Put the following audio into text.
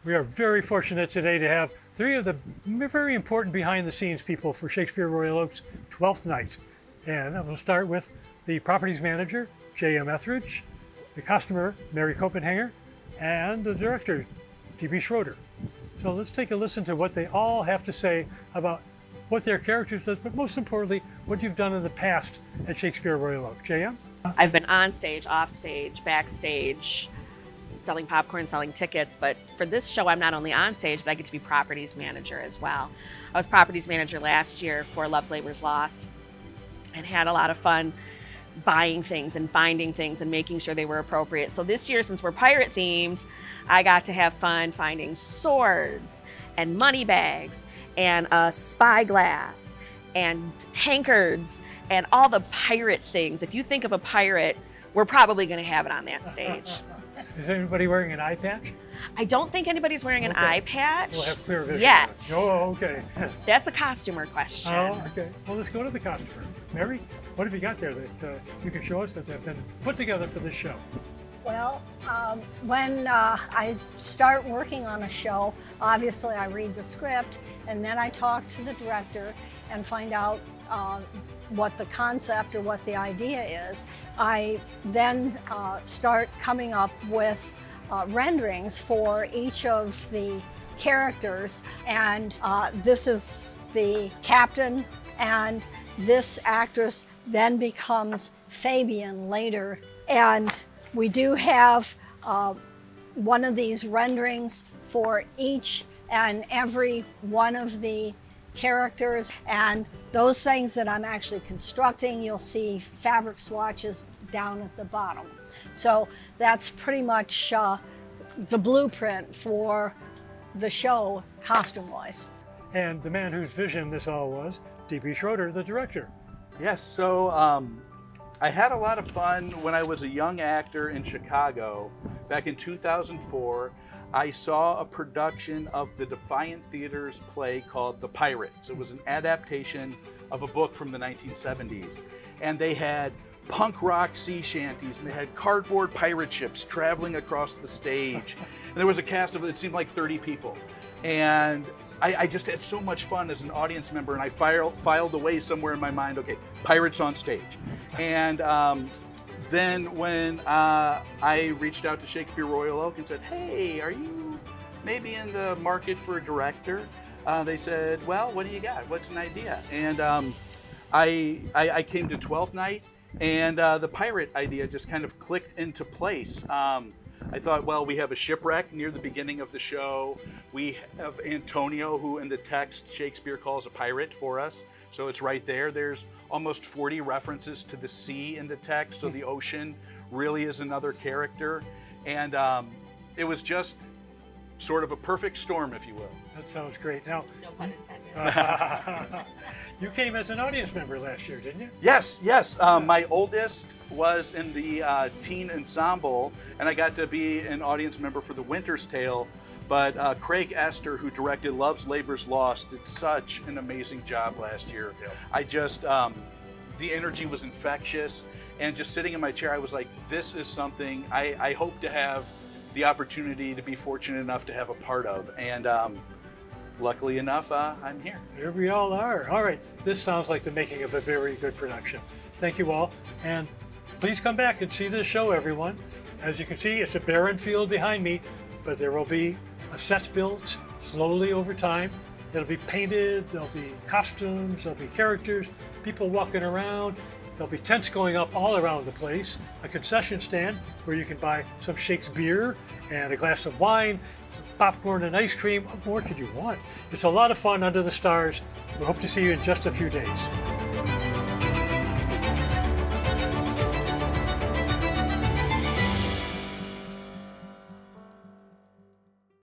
We are very fortunate today to have three of the very important behind-the-scenes people for Shakespeare Royal Oak's Twelfth Night. And we'll start with the properties manager, JM Ethridge, the costumer, Mary Copenhagen, and the director, Schroeder. So let's take a listen to what they all have to say about what their characters does, but most importantly, what you've done in the past at Shakespeare Royal Oak. JM? I've been on stage, off stage, backstage, selling popcorn, selling tickets, but for this show, I'm not only on stage, but I get to be properties manager as well. I was properties manager last year for Love's Labor's Lost and had a lot of fun buying things and finding things and making sure they were appropriate. So this year, since we're pirate themed, I got to have fun finding swords and money bags and a spyglass and tankards and all the pirate things. If you think of a pirate, we're probably going to have it on that stage. Is anybody wearing an eye patch? I don't think anybody's wearing an eye patch. We'll have clear vision. Yet. Oh, okay. That's a costumer question. Oh, okay. Well, let's go to the costumer. Mary, what have you got there that you can show us that have been put together for this show? Well, when I start working on a show, obviously I read the script and then I talk to the director and find out what the concept or what the idea is. I then start coming up with renderings for each of the characters, and this is the captain, and this actress then becomes Fabian later. And we do have one of these renderings for each and every one of the characters, and those things that I'm actually constructing, you'll see fabric swatches down at the bottom. So that's pretty much the blueprint for the show costume-wise. And the man whose vision this all was, Schroeder, the director. Yes, so I had a lot of fun when I was a young actor in Chicago. Back in 2004, I saw a production of the Defiant Theater's play called The Pirates. It was an adaptation of a book from the 1970s. And they had punk rock sea shanties, and they had cardboard pirate ships traveling across the stage. And there was a cast of, it seemed like 30 people. And I just had so much fun as an audience member, and I filed away somewhere in my mind, okay, pirates on stage. And then when I reached out to Shakespeare Royal Oak and said, hey, are you maybe in the market for a director? They said, well, what do you got? What's an idea? And I came to Twelfth Night, and the pirate idea just kind of clicked into place. I thought, well, we have a shipwreck near the beginning of the show. We have Antonio, who in the text Shakespeare calls a pirate for us. So it's right there. There's almost 40 references to the sea in the text. So the ocean really is another character. And it was just sort of a perfect storm, if you will. That sounds great. Now, No pun intended. you came as an audience member last year, didn't you? Yes, yes. My oldest was in the Teen Ensemble, and I got to be an audience member for The Winter's Tale. But Craig Esther, who directed Love's Labor's Lost, did such an amazing job last year. Yep. I just, the energy was infectious, and just sitting in my chair, I was like, this is something I hope to have the opportunity to be fortunate enough to have a part of. And luckily enough, I'm here. Here we all are. All right, this sounds like the making of a very good production. Thank you all, and please come back and see this show, everyone. As you can see, it's a barren field behind me, but there will be a set built slowly over time. It'll be painted, there'll be costumes, there'll be characters, people walking around. There'll be tents going up all around the place, a concession stand where you can buy some Shakespeare and a glass of wine, some popcorn and ice cream. What more could you want? It's a lot of fun under the stars. We hope to see you in just a few days.